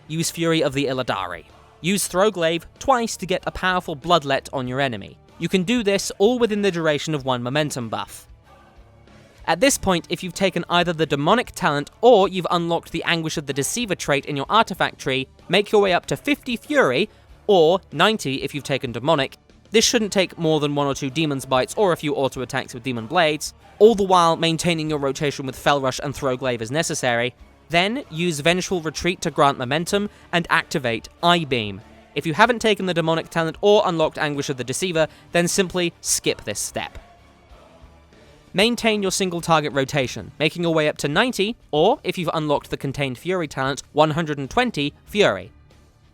Use Fury of the Illidari. Use Throw Glaive twice to get a powerful Bloodlet on your enemy. You can do this all within the duration of one momentum buff. At this point, if you've taken either the Demonic Talent or you've unlocked the Anguish of the Deceiver trait in your artifact tree, make your way up to 50 Fury, or 90 if you've taken Demonic. This shouldn't take more than 1 or 2 Demon's Bites or a few auto attacks with Demon Blades, all the while maintaining your rotation with Fel Rush and Throw Glaive as necessary. Then use Vengeful Retreat to grant momentum and activate Eye Beam. If you haven't taken the Demonic Talent or unlocked Anguish of the Deceiver, then simply skip this step. Maintain your single target rotation, making your way up to 90, or if you've unlocked the Contained Fury talent, 120 Fury.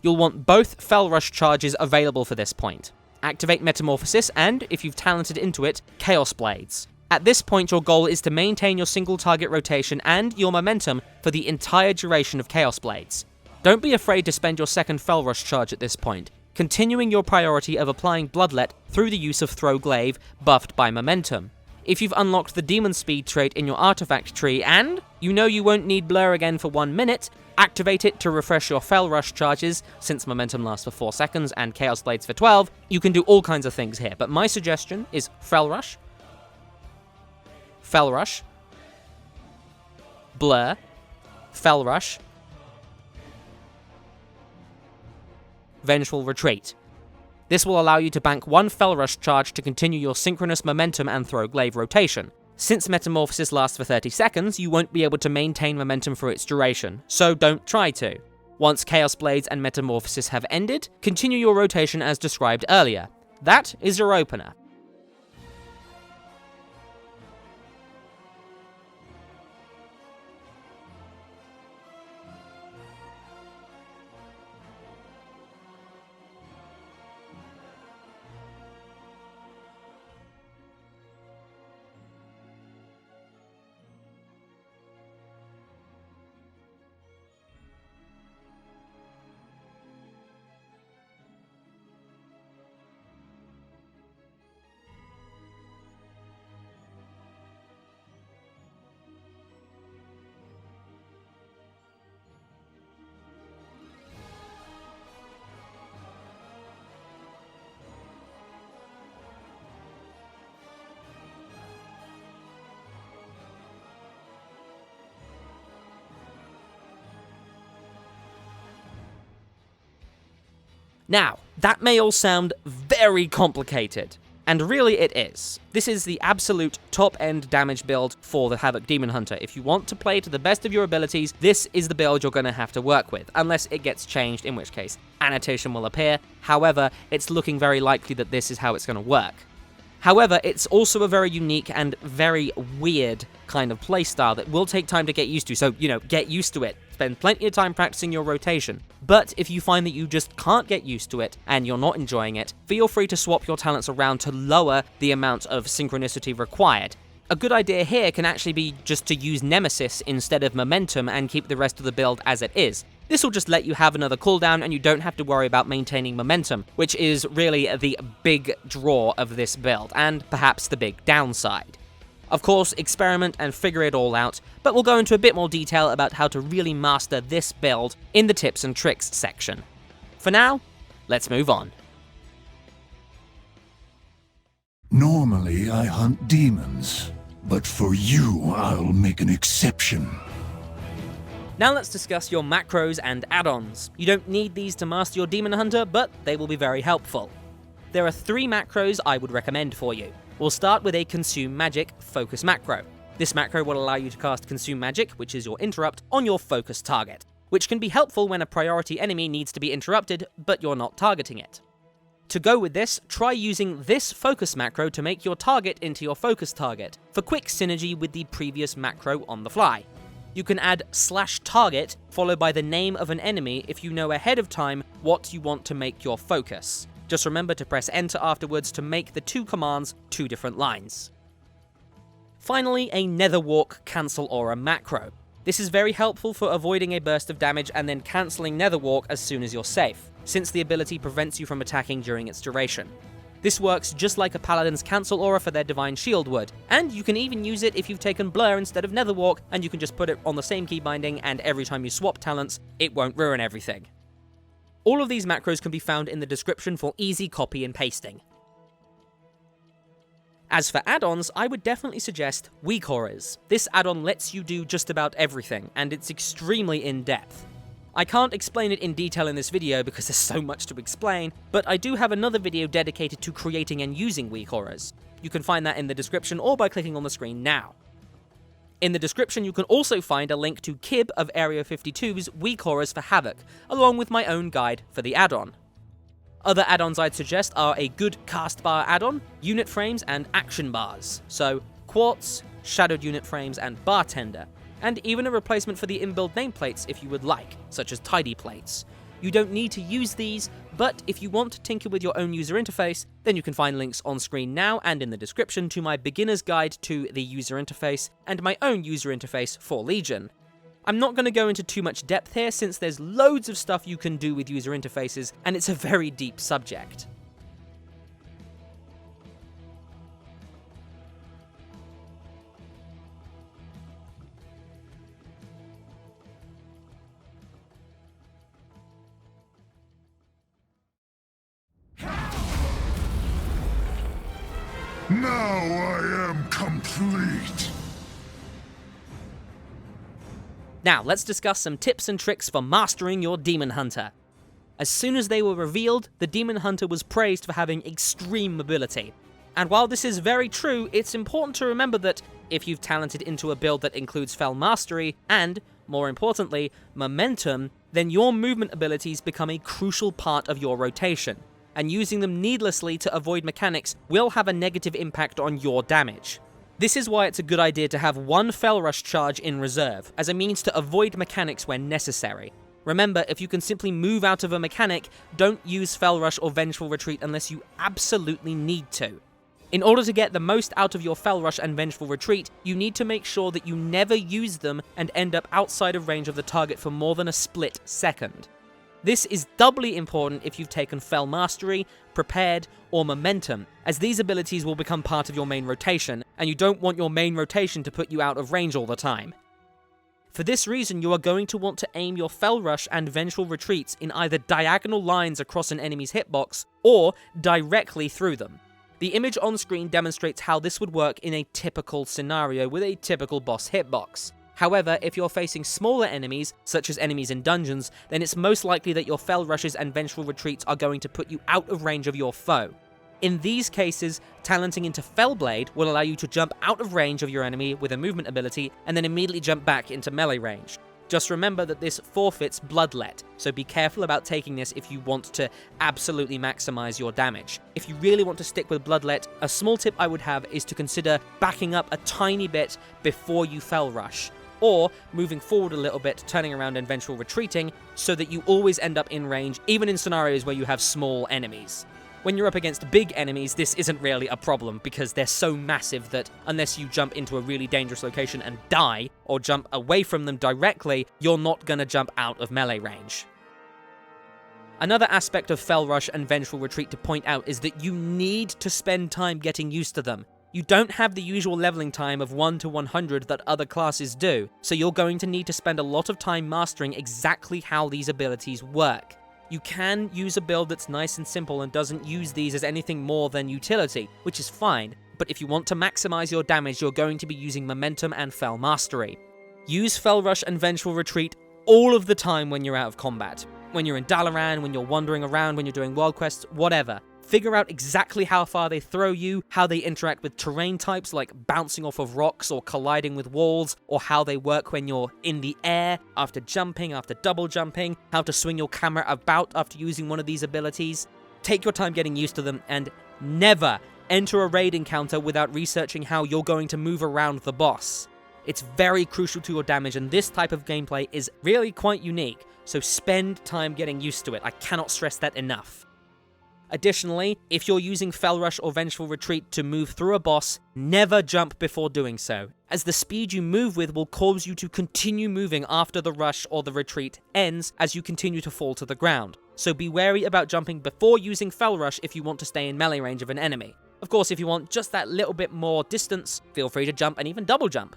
You'll want both Fel Rush charges available for this point. Activate Metamorphosis and, if you've talented into it, Chaos Blades. At this point, your goal is to maintain your single target rotation and your momentum for the entire duration of Chaos Blades. Don't be afraid to spend your second Fel Rush charge at this point, continuing your priority of applying Bloodlet through the use of Throw Glaive, buffed by momentum. If you've unlocked the Demon Speed trait in your artifact tree and you know you won't need Blur again for 1 minute, activate it to refresh your Fel Rush charges. Since momentum lasts for 4 seconds and Chaos Blades for 12, you can do all kinds of things here, but my suggestion is Fel Rush, Fel Rush, Blur, Fel Rush, Vengeful Retreat. This will allow you to bank 1 Fel Rush charge to continue your synchronous momentum and Throw Glaive rotation. Since Metamorphosis lasts for 30 seconds, you won't be able to maintain momentum for its duration, so don't try to. Once Chaos Blades and Metamorphosis have ended, continue your rotation as described earlier. That is your opener. Now, that may all sound very complicated, and really it is. This is the absolute top-end damage build for the Havoc Demon Hunter. If you want to play to the best of your abilities, this is the build you're going to have to work with, unless it gets changed, in which case annotation will appear. However, it's looking very likely that this is how it's going to work. However, it's also a very unique and very weird kind of playstyle that will take time to get used to, so, get used to it. Spend plenty of time practicing your rotation. But if you find that you just can't get used to it and you're not enjoying it, feel free to swap your talents around to lower the amount of synchronicity required. A good idea here can actually be just to use Nemesis instead of Momentum and keep the rest of the build as it is. This will just let you have another cooldown and you don't have to worry about maintaining momentum, which is really the big draw of this build, and perhaps the big downside. Of course, experiment and figure it all out, but we'll go into a bit more detail about how to really master this build in the tips and tricks section. For now, let's move on. Normally I hunt demons, but for you I'll make an exception. Now let's discuss your macros and add-ons. You don't need these to master your Demon Hunter, but they will be very helpful. There are 3 macros I would recommend for you. We'll start with a Consume Magic focus macro. This macro will allow you to cast Consume Magic, which is your interrupt, on your focus target, which can be helpful when a priority enemy needs to be interrupted, but you're not targeting it. To go with this, try using this focus macro to make your target into your focus target, for quick synergy with the previous macro on the fly. You can add /target followed by the name of an enemy if you know ahead of time what you want to make your focus. Just remember to press enter afterwards to make the 2 commands 2 different lines. Finally, a Netherwalk Cancel Aura macro. This is very helpful for avoiding a burst of damage and then cancelling Netherwalk as soon as you're safe, since the ability prevents you from attacking during its duration. This works just like a Paladin's Cancel Aura for their Divine Shield would, and you can even use it if you've taken Blur instead of Netherwalk, and you can just put it on the same key binding, and every time you swap talents, it won't ruin everything. All of these macros can be found in the description for easy copy and pasting. As for add-ons, I would definitely suggest Weak Auras. This add-on lets you do just about everything, and it's extremely in-depth. I can't explain it in detail in this video because there's so much to explain, but I do have another video dedicated to creating and using Weak Auras. You can find that in the description or by clicking on the screen now. In the description you can also find a link to Kib of Area 52's Weak Auras for Havoc, along with my own guide for the add-on. Other add-ons I'd suggest are a good cast bar add-on, unit frames and action bars, so Quartz, Shadowed Unit Frames and Bartender, and even a replacement for the inbuilt nameplates if you would like, such as Tidy Plates. You don't need to use these, but if you want to tinker with your own user interface, then you can find links on screen now and in the description to my beginner's guide to the user interface and my own user interface for Legion. I'm not going to go into too much depth here since there's loads of stuff you can do with user interfaces and it's a very deep subject. Now I am complete. Now, let's discuss some tips and tricks for mastering your Demon Hunter. As soon as they were revealed, the Demon Hunter was praised for having extreme mobility. And while this is very true, it's important to remember that if you've talented into a build that includes Fel Mastery and, more importantly, Momentum, then your movement abilities become a crucial part of your rotation, and using them needlessly to avoid mechanics will have a negative impact on your damage. This is why it's a good idea to have one Fel Rush charge in reserve, as a means to avoid mechanics when necessary. Remember, if you can simply move out of a mechanic, don't use Fel Rush or Vengeful Retreat unless you absolutely need to. In order to get the most out of your Fel Rush and Vengeful Retreat, you need to make sure that you never use them and end up outside of range of the target for more than a split second. This is doubly important if you've taken Fel Mastery, Prepared, or Momentum, as these abilities will become part of your main rotation, and you don't want your main rotation to put you out of range all the time. For this reason, you are going to want to aim your Fel Rush and Vengeful Retreats in either diagonal lines across an enemy's hitbox, or directly through them. The image on screen demonstrates how this would work in a typical scenario with a typical boss hitbox. However, if you're facing smaller enemies, such as enemies in dungeons, then it's most likely that your Fel Rushes and Vengeful Retreats are going to put you out of range of your foe. In these cases, talenting into Felblade will allow you to jump out of range of your enemy with a movement ability, and then immediately jump back into melee range. Just remember that this forfeits Bloodlet, so be careful about taking this if you want to absolutely maximize your damage. If you really want to stick with Bloodlet, a small tip I would have is to consider backing up a tiny bit before you Fel Rush, or moving forward a little bit, turning around and Vengeful Retreating, so that you always end up in range, even in scenarios where you have small enemies. When you're up against big enemies, this isn't really a problem, because they're so massive that unless you jump into a really dangerous location and die, or jump away from them directly, you're not gonna jump out of melee range. Another aspect of Fel Rush and Vengeful Retreat to point out is that you need to spend time getting used to them. You don't have the usual leveling time of 1 to 100 that other classes do, so you're going to need to spend a lot of time mastering exactly how these abilities work. You can use a build that's nice and simple and doesn't use these as anything more than utility, which is fine, but if you want to maximize your damage, you're going to be using Momentum and Fel Mastery. Use Fel Rush and Vengeful Retreat all of the time when you're out of combat. When you're in Dalaran, when you're wandering around, when you're doing world quests, whatever. Figure out exactly how far they throw you, how they interact with terrain types like bouncing off of rocks or colliding with walls, or how they work when you're in the air, after jumping, after double jumping, how to swing your camera about after using one of these abilities. Take your time getting used to them, and never enter a raid encounter without researching how you're going to move around the boss. It's very crucial to your damage, and this type of gameplay is really quite unique, so spend time getting used to it. I cannot stress that enough. Additionally, if you're using Fel Rush or Vengeful Retreat to move through a boss, never jump before doing so, as the speed you move with will cause you to continue moving after the rush or the retreat ends as you continue to fall to the ground. So be wary about jumping before using Fel Rush if you want to stay in melee range of an enemy. Of course, if you want just that little bit more distance, feel free to jump and even double jump.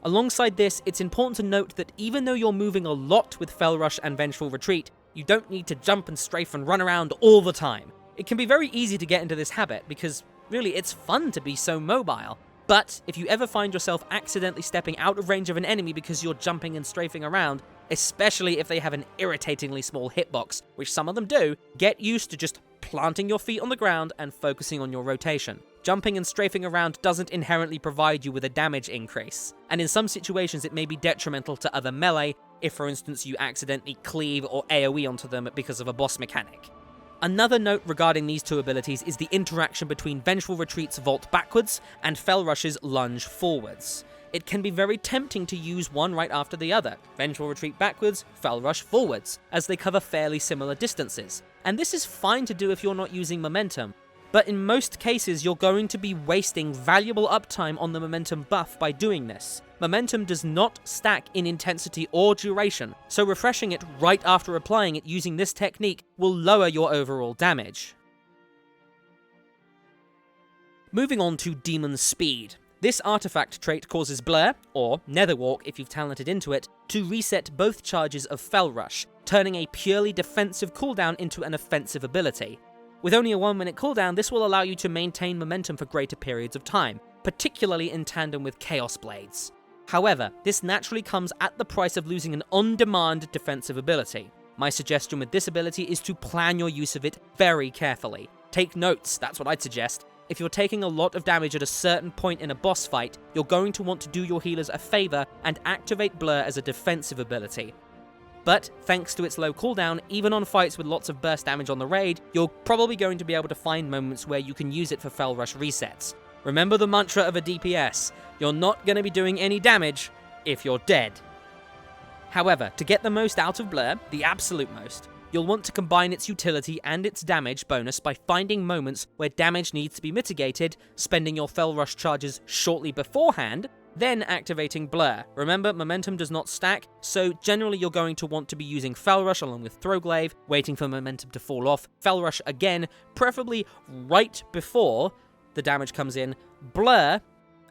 Alongside this, it's important to note that even though you're moving a lot with Fel Rush and Vengeful Retreat, you don't need to jump and strafe and run around all the time. It can be very easy to get into this habit because, really, it's fun to be so mobile. But if you ever find yourself accidentally stepping out of range of an enemy because you're jumping and strafing around, especially if they have an irritatingly small hitbox, which some of them do, get used to just planting your feet on the ground and focusing on your rotation. Jumping and strafing around doesn't inherently provide you with a damage increase, and in some situations it may be detrimental to other melee, if for instance you accidentally cleave or AoE onto them because of a boss mechanic. Another note regarding these two abilities is the interaction between Vengeful Retreat's Vault backwards and Fel Rush's Lunge forwards. It can be very tempting to use one right after the other, Vengeful Retreat backwards, Fel Rush forwards, as they cover fairly similar distances. And this is fine to do if you're not using momentum, but in most cases you're going to be wasting valuable uptime on the momentum buff by doing this. Momentum does not stack in intensity or duration, so refreshing it right after applying it using this technique will lower your overall damage. Moving on to Demon Speed. This artifact trait causes Blur, or Netherwalk if you've talented into it, to reset both charges of Fel Rush, turning a purely defensive cooldown into an offensive ability. With only a 1-minute cooldown, this will allow you to maintain momentum for greater periods of time, particularly in tandem with Chaos Blades. However, this naturally comes at the price of losing an on-demand defensive ability. My suggestion with this ability is to plan your use of it very carefully. Take notes, that's what I'd suggest. If you're taking a lot of damage at a certain point in a boss fight, you're going to want to do your healers a favor and activate Blur as a defensive ability. But thanks to its low cooldown, even on fights with lots of burst damage on the raid, you're probably going to be able to find moments where you can use it for Fel Rush resets. Remember the mantra of a DPS, you're not going to be doing any damage if you're dead. However, to get the most out of Blur, the absolute most, you'll want to combine its utility and its damage bonus by finding moments where damage needs to be mitigated, spending your Fel Rush charges shortly beforehand, then activating Blur. Remember, momentum does not stack, so generally you're going to want to be using Fel Rush along with Throglaive, waiting for momentum to fall off, Fel Rush again, preferably right before the damage comes in, Blur,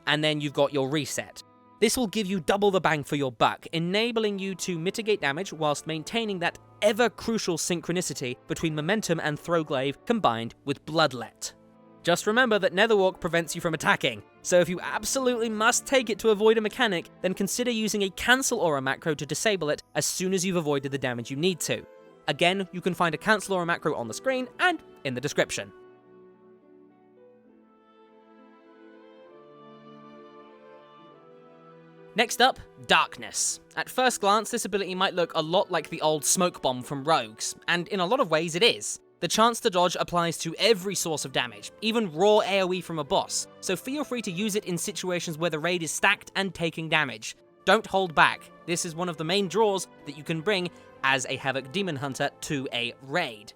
and then you've got your reset. This will give you double the bang for your buck, enabling you to mitigate damage whilst maintaining that ever-crucial synchronicity between momentum and Throglaive combined with Bloodlet. Just remember that Netherwalk prevents you from attacking, so if you absolutely must take it to avoid a mechanic, then consider using a Cancel Aura macro to disable it as soon as you've avoided the damage you need to. Again, you can find a Cancel Aura macro on the screen and in the description. Next up, Darkness. At first glance, this ability might look a lot like the old Smoke Bomb from Rogues, and in a lot of ways it is. The chance to dodge applies to every source of damage, even raw AoE from a boss, so feel free to use it in situations where the raid is stacked and taking damage. Don't hold back, this is one of the main draws that you can bring as a Havoc Demon Hunter to a raid.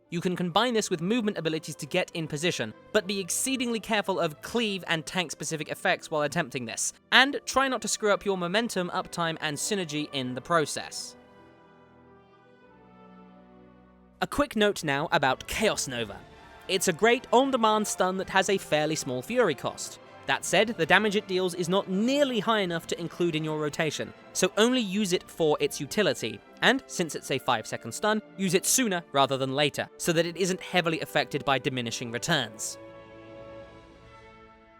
You can combine this with movement abilities to get in position, but be exceedingly careful of cleave and tank-specific effects while attempting this, and try not to screw up your momentum, uptime, and synergy in the process. A quick note now about Chaos Nova. It's a great on-demand stun that has a fairly small fury cost. That said, the damage it deals is not nearly high enough to include in your rotation, so only use it for its utility, and since it's a 5-second stun, use it sooner rather than later, so that it isn't heavily affected by diminishing returns.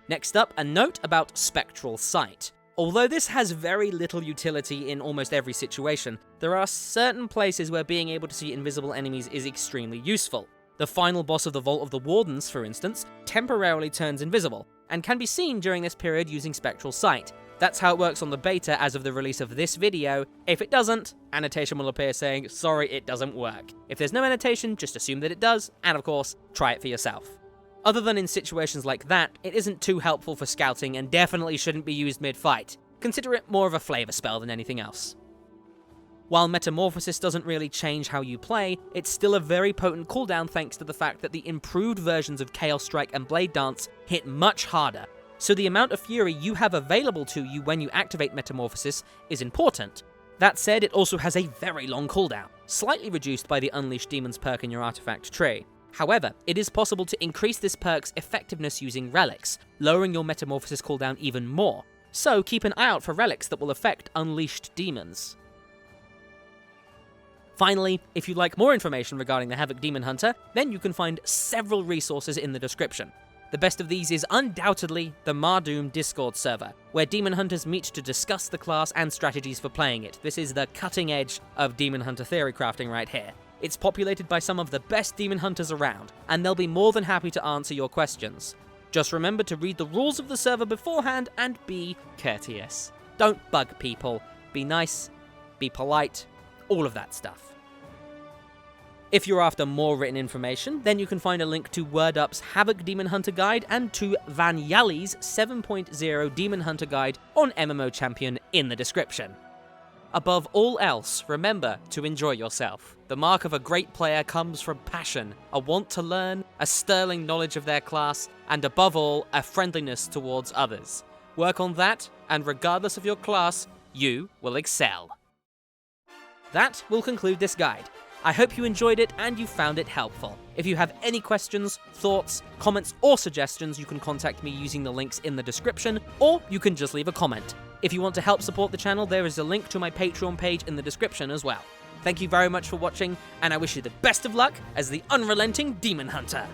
Next up, a note about Spectral Sight. Although this has very little utility in almost every situation, there are certain places where being able to see invisible enemies is extremely useful. The final boss of the Vault of the Wardens, for instance, temporarily turns invisible, and can be seen during this period using Spectral Sight. That's how it works on the beta as of the release of this video. If it doesn't, annotation will appear saying, sorry, it doesn't work. If there's no annotation, just assume that it does, and of course, try it for yourself. Other than in situations like that, it isn't too helpful for scouting and definitely shouldn't be used mid-fight. Consider it more of a flavor spell than anything else. While Metamorphosis doesn't really change how you play, it's still a very potent cooldown thanks to the fact that the improved versions of Chaos Strike and Blade Dance hit much harder, so the amount of fury you have available to you when you activate Metamorphosis is important. That said, it also has a very long cooldown, slightly reduced by the Unleash Demons perk in your artifact tree. However, it is possible to increase this perk's effectiveness using relics, lowering your Metamorphosis cooldown even more, so keep an eye out for relics that will affect Unleashed Demons. Finally, if you'd like more information regarding the Havoc Demon Hunter, then you can find several resources in the description. The best of these is undoubtedly the Mardoom Discord server, where Demon Hunters meet to discuss the class and strategies for playing it. This is the cutting edge of Demon Hunter theory crafting right here. It's populated by some of the best Demon Hunters around, and they'll be more than happy to answer your questions. Just remember to read the rules of the server beforehand and be courteous. Don't bug people, be nice, be polite, all of that stuff. If you're after more written information, then you can find a link to WordUp's Havoc Demon Hunter Guide and to Van Yali's 7.0 Demon Hunter Guide on MMO Champion in the description. Above all else, remember to enjoy yourself. The mark of a great player comes from passion, a want to learn, a sterling knowledge of their class, and above all, a friendliness towards others. Work on that, and regardless of your class, you will excel. That will conclude this guide. I hope you enjoyed it and you found it helpful. If you have any questions, thoughts, comments, or suggestions, you can contact me using the links in the description, or you can just leave a comment. If you want to help support the channel, there is a link to my Patreon page in the description as well. Thank you very much for watching, and I wish you the best of luck as the unrelenting Demon Hunter.